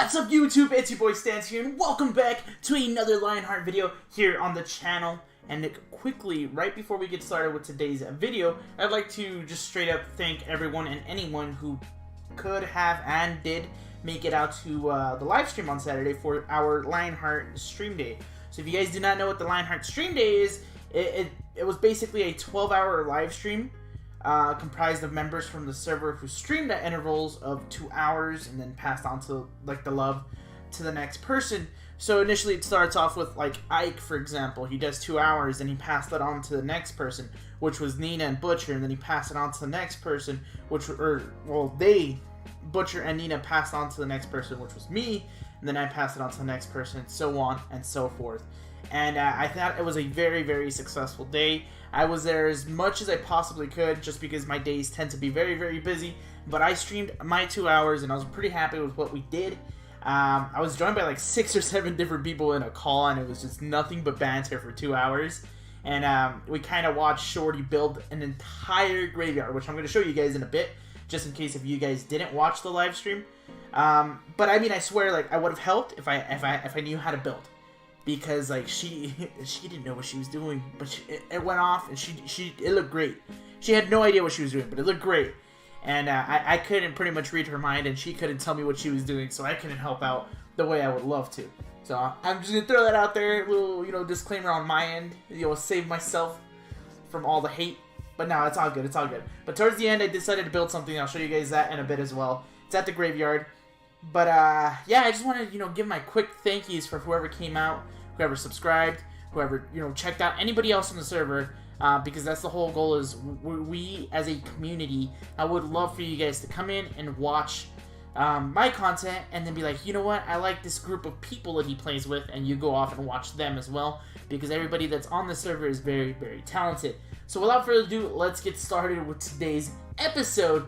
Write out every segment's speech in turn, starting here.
What's up YouTube, it's your boy Stans here, and welcome back to another Lionheart video here on the channel. And quickly, right before we get started with today's video, I'd like to just straight up thank everyone and anyone who could have and did make it out to the live stream on Saturday for our Lionheart stream day. So if you guys do not know what the Lionheart stream day is, it was basically a 12-hour live stream comprised of members from the server who streamed at intervals of 2 hours and then passed on to like the love to the next person. So initially it starts off with like Ike, for example. He does 2 hours and he passed that on to the next person, which was Nina and Butcher, and then he passed it on to the next person, Butcher and Nina passed on to the next person, which was me, and then I passed it on to the next person, so on and so forth. And I thought it was a very, very successful day. I was there as much as I possibly could, just because my days tend to be very, very busy. But I streamed my 2 hours, and I was pretty happy with what we did. I was joined by like 6 or 7 different people in a call, and it was just nothing but banter for 2 hours. And we kind of watched Shorty build an entire graveyard, which I'm going to show you guys in a bit, just in case if you guys didn't watch the live stream. But I mean, I swear, like, I would have helped if I knew how to build. Because like she didn't know what she was doing, but it went off, and it looked great. She had no idea what she was doing, but it looked great. And I couldn't pretty much read her mind, and she couldn't tell me what she was doing, so I couldn't help out the way I would love to. So I'm just gonna throw that out there, a little disclaimer on my end, save myself from all the hate. But no, it's all good, it's all good. But towards the end, I decided to build something. I'll show you guys that in a bit as well. It's at the graveyard. But yeah, I just want to give my quick thank yous for whoever came out, whoever subscribed, whoever checked out, anybody else on the server, because that's the whole goal. Is we as a community, I would love for you guys to come in and watch my content, and then be like, you know what, I like this group of people that he plays with, and you go off and watch them as well, because everybody that's on the server is very, very talented. So without further ado, let's get started with today's episode.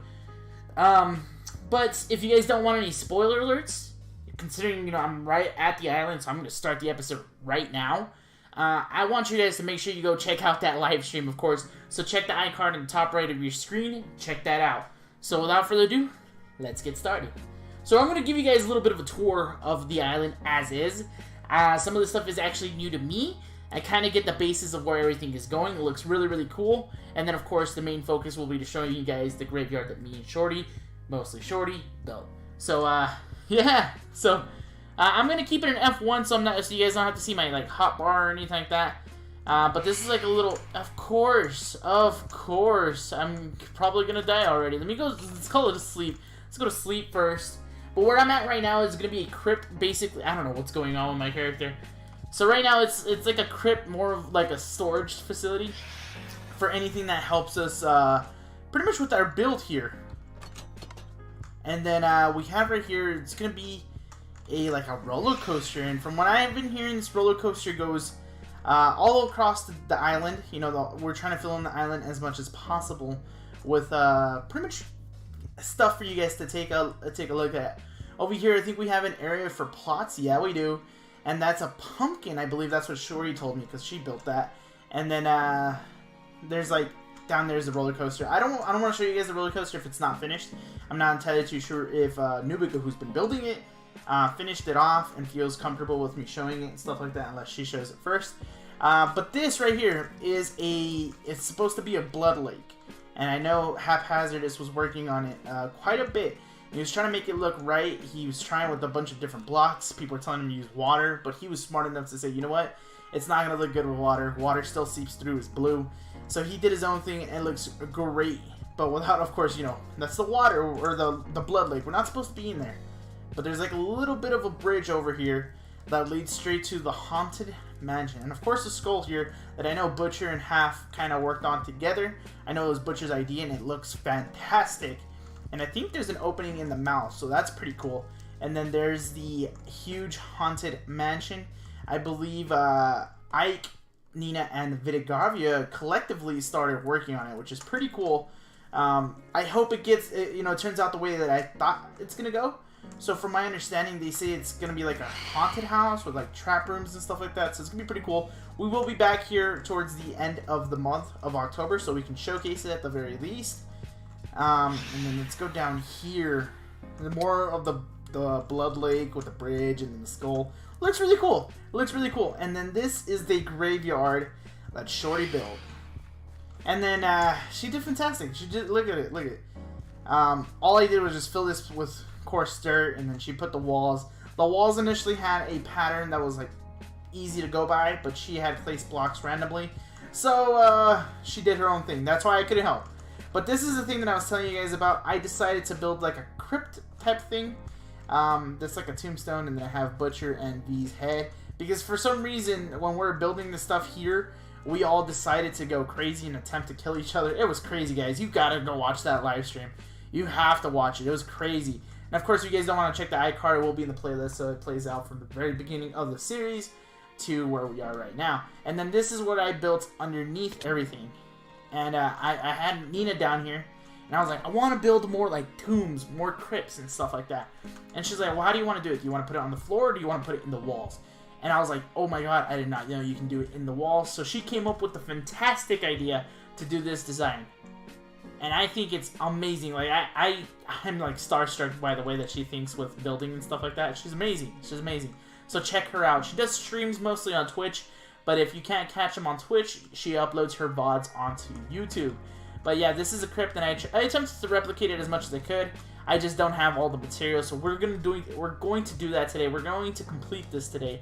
But if you guys don't want any spoiler alerts, considering, I'm right at the island, so I'm going to start the episode right now. I want you guys to make sure you go check out that live stream, of course. So check the icon in the top right of your screen. Check that out. So without further ado, let's get started. So I'm going to give you guys a little bit of a tour of the island as is. Some of the stuff is actually new to me. I kind of get the basis of where everything is going. It looks really, really cool. And then, of course, the main focus will be to show you guys the graveyard that me and Shorty, mostly Shorty, built. So, yeah. So, I'm going to keep it an F1 so you guys don't have to see my, like, hotbar or anything like that. But this is like a little, of course, I'm probably going to die already. Let's call it a sleep. Let's go to sleep first. But where I'm at right now is going to be a crypt, basically. I don't know what's going on with my character. So right now it's like a crypt, more of like a storage facility for anything that helps us pretty much with our build here. And then we have right here, it's going to be like a roller coaster. And from what I've been hearing, this roller coaster goes all across the island. We're trying to fill in the island as much as possible with pretty much stuff for you guys to take a look at. Over here, I think we have an area for plots. Yeah, we do. And that's a pumpkin. I believe that's what Shorty told me, because she built that. And then there's like down there's the roller coaster. I don't want to show you guys the roller coaster if it's not finished. I'm not entirely too sure if Nubika, who's been building it, finished it off and feels comfortable with me showing it and stuff like that, unless she shows it first. But this right here is it's supposed to be a blood lake. And I know Haphazardous was working on it quite a bit. He was trying to make it look right. He was trying with a bunch of different blocks. People were telling him to use water, but he was smart enough to say, you know what? It's not going to look good with water. Water still seeps through. It's blue. So he did his own thing, and it looks great. But without, of course, that's the water, or the blood lake. We're not supposed to be in there. But there's like a little bit of a bridge over here that leads straight to the haunted mansion. And of course the skull here that I know Butcher and Half kind of worked on together. I know it was Butcher's idea, and it looks fantastic. And I think there's an opening in the mouth, so that's pretty cool. And then there's the huge haunted mansion. I believe Ike, Nina, and Vitagavia collectively started working on it, which is pretty cool. I hope it gets, it turns out the way that I thought it's going to go. So from my understanding, they say it's going to be like a haunted house with like trap rooms and stuff like that. So it's going to be pretty cool. We will be back here towards the end of the month of October, so we can showcase it at the very least. And then let's go down here. The more of the the blood lake with the bridge and then the skull. Looks really cool. Looks really cool. And then this is the graveyard that Shorty built. And then she did fantastic. She did, look at it, look at it. All I did was just fill this with coarse dirt, and then she put the walls. The walls initially had a pattern that was like easy to go by, but she had placed blocks randomly. So she did her own thing. That's why I couldn't help. But this is the thing that I was telling you guys about. I decided to build like a crypt type thing. That's like a tombstone, and then I have Butcher and V's head. Because for some reason, when we're building this stuff here, we all decided to go crazy and attempt to kill each other. It was crazy, guys. You gotta go watch that live stream. You have to watch it. It was crazy. And of course, if you guys don't want to check the iCard, it will be in the playlist, so it plays out from the very beginning of the series to where we are right now. And then this is what I built underneath everything. And I had Nina down here, and I was like, I want to build more like tombs, more crypts and stuff like that. And she's like, well, how do you want to do it? Do you want to put it on the floor, or do you want to put it in the walls? And I was like, oh my god, I did not know you can do it in the walls. So she came up with the fantastic idea to do this design. And I think it's amazing. Like, I'm like starstruck by the way that she thinks with building and stuff like that. She's amazing. She's amazing. So check her out. She does streams mostly on Twitch. But if you can't catch them on Twitch, she uploads her VODs onto YouTube. But yeah, this is a crypt, and I attempted to replicate it as much as I could. I just don't have all the materials, so we're going to do that today. We're going to complete this today.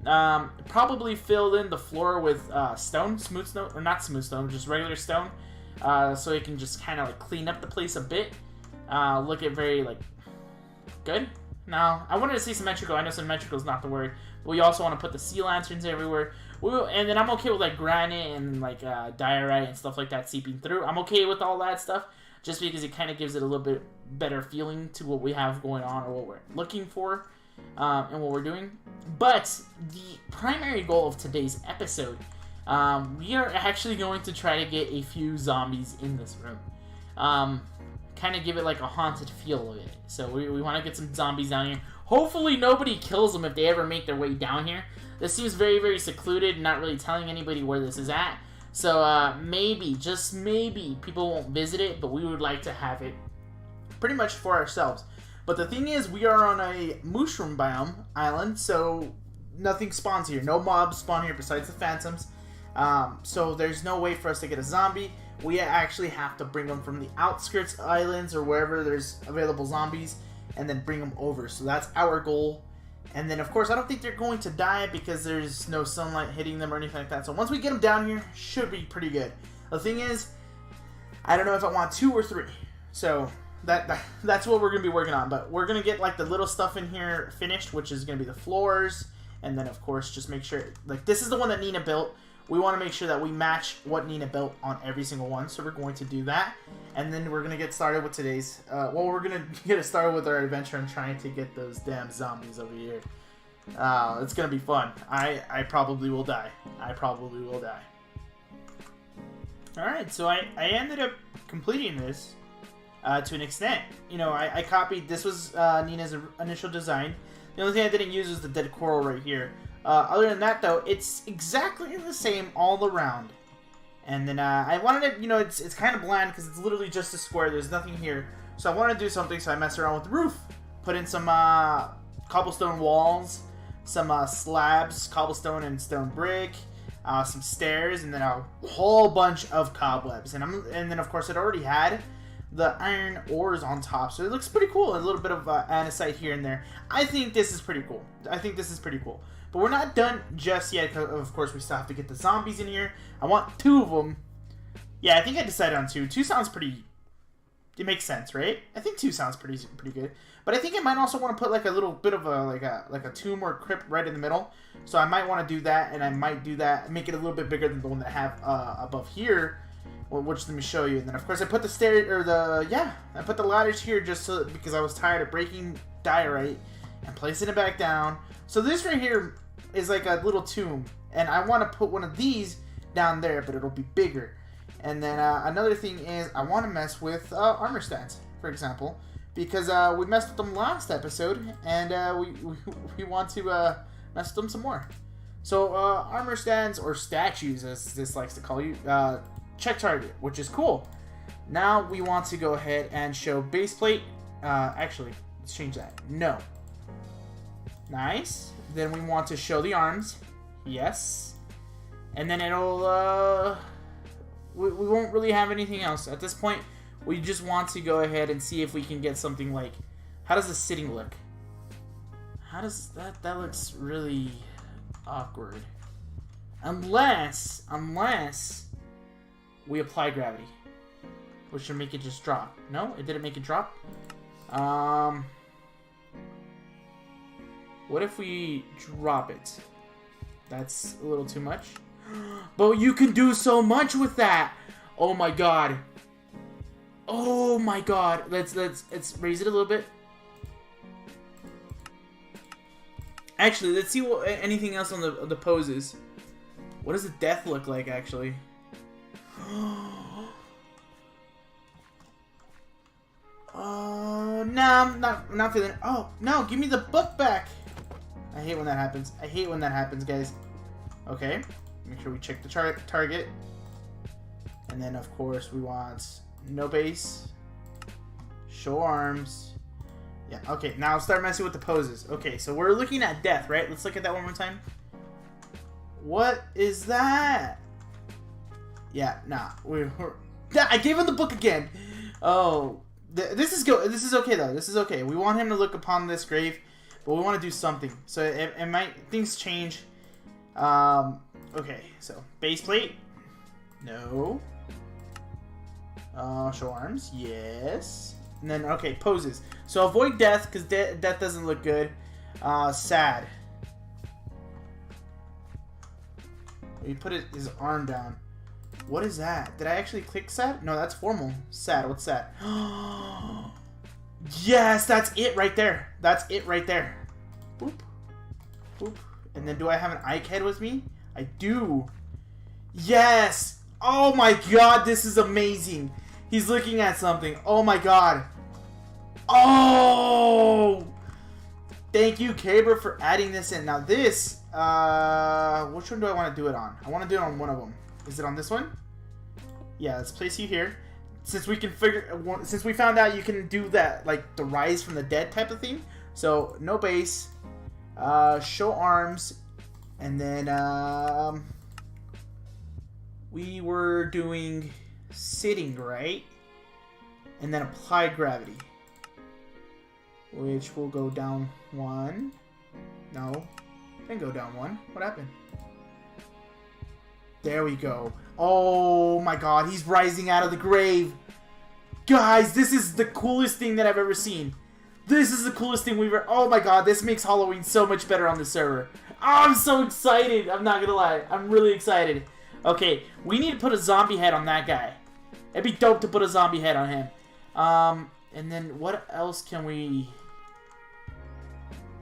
Probably fill in the floor with stone, smooth stone, or not smooth stone, just regular stone, so it can just kind of like clean up the place a bit. Look at very like good. Now I wanted to see symmetrical. I know symmetrical is not the word, but we also want to put the sea lanterns everywhere. And then I'm okay with like granite and like diorite and stuff like that seeping through. I'm okay with all that stuff, just because it kind of gives it a little bit better feeling to what we have going on or what we're looking for. And what we're doing. But the primary goal of today's episode, we are actually going to try to get a few zombies in this room. Kind of give it like a haunted feel of it. So we want to get some zombies down here. Hopefully nobody kills them if they ever make their way down here. This seems very, very secluded, not really telling anybody where this is at. So maybe, just maybe, people won't visit it, but we would like to have it pretty much for ourselves. But the thing is, we are on a mushroom biome island, so nothing spawns here. No mobs spawn here besides the phantoms. So there's no way for us to get a zombie. We actually have to bring them from the outskirts islands or wherever there's available zombies, and then bring them over. So that's our goal. And then, of course, I don't think they're going to die because there's no sunlight hitting them or anything like that. So once we get them down here, should be pretty good. The thing is, I don't know if I want 2 or 3. So that's what we're going to be working on. But we're going to get like the little stuff in here finished, which is going to be the floors. And then, of course, just make sure, like, this is the one that Nina built. We want to make sure that we match what Nina built on every single one. So we're going to do that. And then we're going to get started with today's, we're going to get started with our adventure and trying to get those damn zombies over here. It's going to be fun. I probably will die. I probably will die. Alright, so I ended up completing this to an extent. You know, I copied, this was Nina's initial design. The only thing I didn't use was the dead coral right here. Other than that, though, it's exactly the same all around. And then I wanted it, you know, it's kind of bland because it's literally just a square. There's nothing here. So I want to do something, so I messed around with the roof. Put in some cobblestone walls, some slabs, cobblestone and stone brick, some stairs, and then a whole bunch of cobwebs. And then, of course, it already had the iron ores on top, so it looks pretty cool. A little bit of andesite here and there. I think this is pretty cool. But we're not done just yet, because of course we still have to get the zombies in here. I want 2 of them. Yeah, I think I decided on 2. 2 sounds pretty... It makes sense, right? I think 2 sounds pretty good. But I think I might also want to put like a little bit of a like a tomb or a crypt right in the middle. So I might want to do that, and I might do that, make it a little bit bigger than the one that I have above here. Well, which let me show you. And then of course I put the stairs, or I put the ladders here just so, because I was tired of breaking diorite and placing it back down. So this right here is like a little tomb, and I want to put one of these down there, but it'll be bigger. And then another thing is I want to mess with armor stats, for example, because we messed with them last episode, and we want to mess with them some more. So armor stands, or statues as this likes to call you, check target, which is cool. Now we want to go ahead and show base plate. Actually, let's change that. No, Nice. Then we want to show the arms. Yes. And then it'll, we won't really have anything else. At this point, we just want to go ahead and see if we can get something like, how does the sitting look? How does that looks really awkward. Unless we apply gravity, which should make it just drop. No, it didn't make it drop. What if we drop it? That's a little too much. But you can do so much with that. Oh my god. Oh my god. Let's raise it a little bit. Actually, let's see what anything else on the poses. What does the death look like actually? Oh, no, I'm not feeling it. Oh, no, give me the book back. I hate when that happens. I hate when that happens, guys. Okay, make sure we check the target. And then, of course, we want no base, show arms. Yeah, okay, now I'll start messing with the poses. Okay, so we're looking at death, right? Let's look at that one more time. What is that? Yeah, nah. I gave him the book again. Oh, this is okay though. This is okay. We want him to look upon this grave, but we want to do something. So it might things change. Okay. So base plate. No. Show arms. Yes. And then okay, poses. So avoid death because death doesn't look good. Sad. He put his arm down. What is that? Did I actually click sad? No, that's formal. Sad. What's that? Yes, that's it right there. That's it right there. Boop. Boop. And then do I have an Ike head with me? I do. Yes. Oh my god, this is amazing. He's looking at something. Oh my god. Oh! Thank you, Cabra, for adding this in. Now this, which one do I want to do it on? I want to do it on one of them. Is it on this one? Yeah, let's place you here. Since we found out you can do that, like the rise from the dead type of thing. So no base, show arms, and then we were doing sitting, right? And then apply gravity, which will go down one. No, then go down one. What happened? There we go. Oh my god, he's rising out of the grave. Guys, this is the coolest thing that I've ever seen. This is the coolest thing we've ever... Oh my god, this makes Halloween so much better on the server. Oh, I'm so excited. I'm not gonna lie. I'm really excited. Okay, we need to put a zombie head on that guy. It'd be dope to put a zombie head on him. And then what else can we...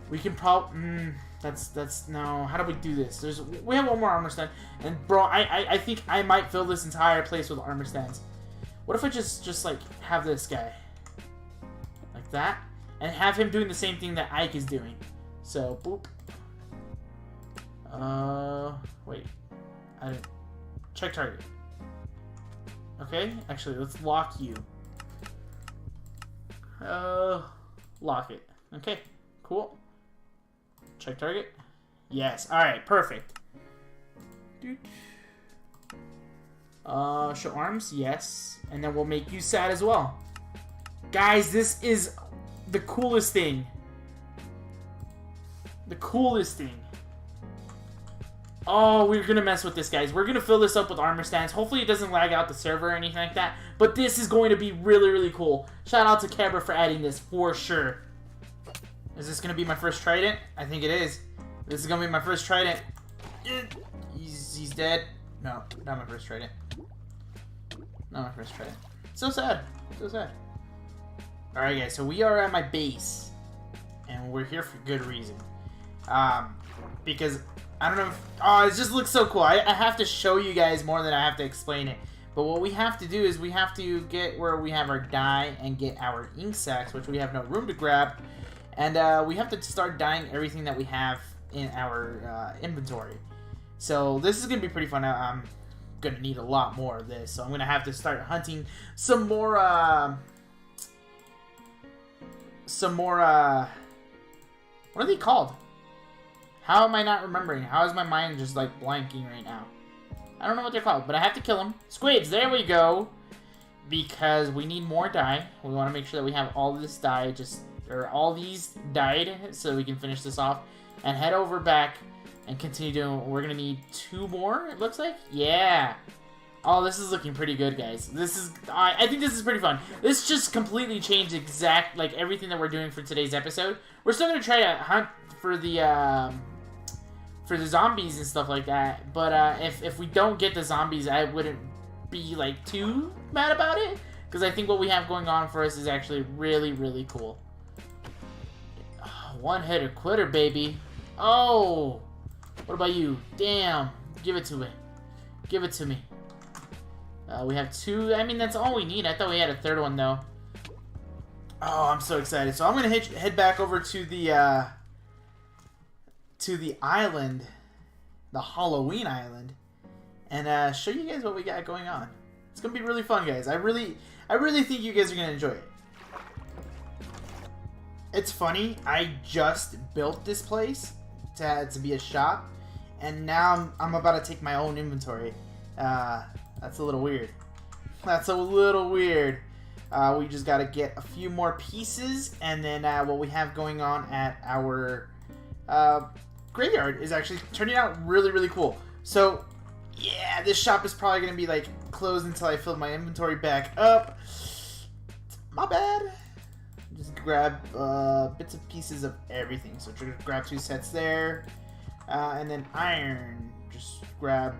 We can probably... That's no. How do we do this? We have one more armor stand, and bro, I think I might fill this entire place with armor stands. What if I just like have this guy like that, and have him doing the same thing that Ike is doing? So boop. Wait, I didn't check target. Okay, actually, let's lock you. Lock it. Okay, cool. Check target. Yes. Alright, perfect. Show arms. Yes. And then we'll make you sad as well. Guys, this is the coolest thing. The coolest thing. Oh, we're gonna mess with this, guys. We're gonna fill this up with armor stands. Hopefully it doesn't lag out the server or anything like that. But this is going to be really, really cool. Shout out to Cabra for adding this for sure. Is this gonna be my first trident? I think it is. This is gonna be my first trident. He's dead. No, not my first trident. Not my first trident. So sad. So sad. Alright guys, so we are at my base. And we're here for good reason. Because, I don't know if... Oh, it just looks so cool. I have to show you guys more than I have to explain it. But what we have to do is we have to get where we have our dye and get our ink sacs, which we have no room to grab. And we have to start dyeing everything that we have in our inventory. So this is going to be pretty fun. I'm going to need a lot more of this. So I'm going to have to start hunting some more... what are they called? How am I not remembering? How is my mind just, like, blanking right now? I don't know what they're called, but I have to kill them. Squids, there we go. Because we need more dye. We want to make sure that we have all this dye or all these dyed so we can finish this off. And head over back and continue doing. We're going to need 2 more, it looks like. Yeah. Oh, this is looking pretty good, guys. I think this is pretty fun. This just completely changed like, everything that we're doing for today's episode. We're still going to try to hunt for the zombies and stuff like that. But if we don't get the zombies, I wouldn't be, like, too mad about it. Because I think what we have going on for us is actually really, really cool. One-hitter quitter, baby. Oh! What about you? Damn. Give it to me. Give it to me. We have 2. I mean, that's all we need. I thought we had a 3rd one, though. Oh, I'm so excited. So I'm going to head back over to the island, the Halloween island, and show you guys what we got going on. It's going to be really fun, guys. I really think you guys are going to enjoy it. It's funny. I just built this place to be a shop, and now I'm about to take my own inventory. That's a little weird. That's a little weird. We just got to get a few more pieces, and then what we have going on at our graveyard is actually turning out really, really cool. So, yeah, this shop is probably going to be, like, closed until I fill my inventory back up. My bad. Just grab bits and pieces of everything. So, just grab 2 sets there. And then iron. Just grab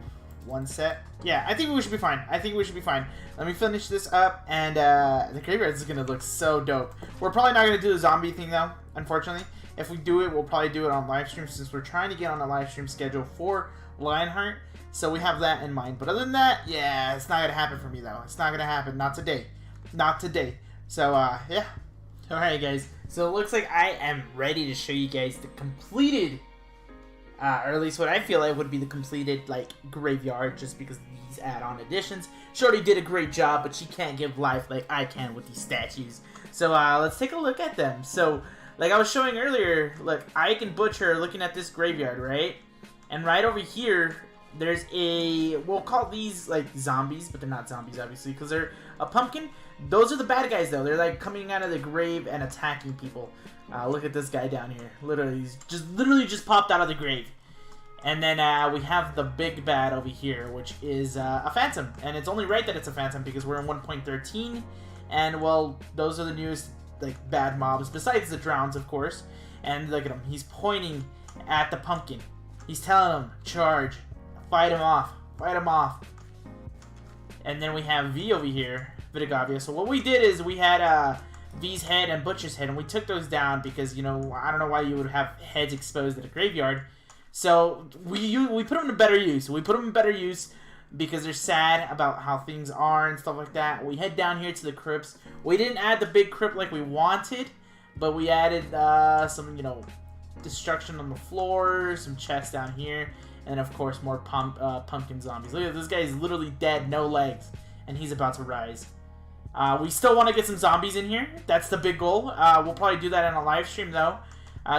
1 set. Yeah, I think we should be fine. I think we should be fine. Let me finish this up, and the graveyard is going to look so dope. We're probably not going to do the zombie thing, though, unfortunately. If we do it, we'll probably do it on live stream, since we're trying to get on a live stream schedule for Lionheart. So we have that in mind. But other than that, yeah, it's not going to happen for me, though. It's not going to happen. Not today. Not today. So, yeah. Alright, guys. So it looks like I am ready to show you guys the completed, or at least what I feel like would be the completed, like, graveyard, just because of these add-on additions. Shorty did a great job, but she can't give life like I can with these statues. So, let's take a look at them. So, like I was showing earlier, look, Ike and Butcher are looking at this graveyard, right? And right over here, there's we'll call these, like, zombies, but they're not zombies, obviously, because they're a pumpkin. Those are the bad guys, though. They're, like, coming out of the grave and attacking people. Look at this guy down here. Literally, he's literally just popped out of the grave. And then we have the big bad over here, which is a phantom. And it's only right that it's a phantom because we're in 1.13. And, well, those are the newest, like, bad mobs, besides the drowns, of course. And look at him. He's pointing at the pumpkin. He's telling him, charge. Fight him off. Fight him off. And then we have V over here, Vitigavia. So what we did is we had V's head and Butcher's head, and we took those down because, you know, I don't know why you would have heads exposed at a graveyard. So we put them to better use. We put them in better use because they're sad about how things are and stuff like that. We head down here to the crypts. We didn't add the big crypt like we wanted, but we added some, you know, destruction on the floor, some chests down here, and of course more pumpkin zombies. Look at this guy, is literally dead, no legs, and he's about to rise. We still want to get some zombies in here. That's the big goal. We'll probably do that on a live stream though.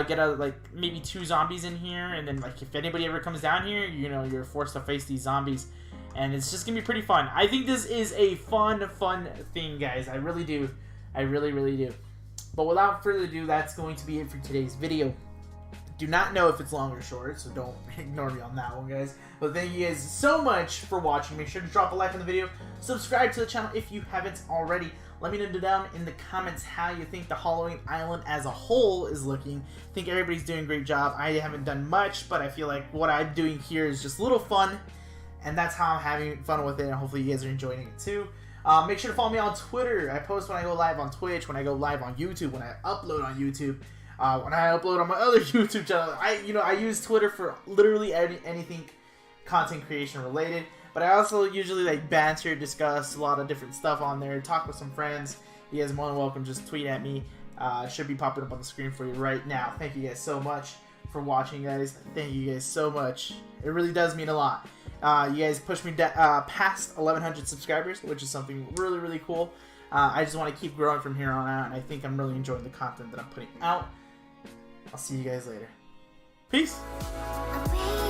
Get like maybe 2 zombies in here, and then, like, if anybody ever comes down here, you know, you're forced to face these zombies, and it's just gonna be pretty fun. I think this is a fun thing, guys. I really do. I really do. But without further ado, that's going to be it for today's video. Do not know if it's long or short, so don't ignore me on that one, guys. But thank you guys so much for watching. Make sure to drop a like on the video. Subscribe to the channel if you haven't already. Let me know down in the comments how you think the Halloween Island as a whole is looking. I think everybody's doing a great job. I haven't done much, but I feel like what I'm doing here is just a little fun. And that's how I'm having fun with it, and hopefully you guys are enjoying it too. Make sure to follow me on Twitter. I post when I go live on Twitch, when I go live on YouTube, when I upload on YouTube. When I upload on my other YouTube channel, I use Twitter for literally anything content creation related. But I also usually, like, banter, discuss a lot of different stuff on there, talk with some friends. You guys are more than welcome. Just tweet at me. It should be popping up on the screen for you right now. Thank you guys so much for watching, guys. Thank you guys so much. It really does mean a lot. You guys pushed me past 1,100 subscribers, which is something really cool. I just want to keep growing from here on out, and I think I'm really enjoying the content that I'm putting out. I'll see you guys later. Peace. Away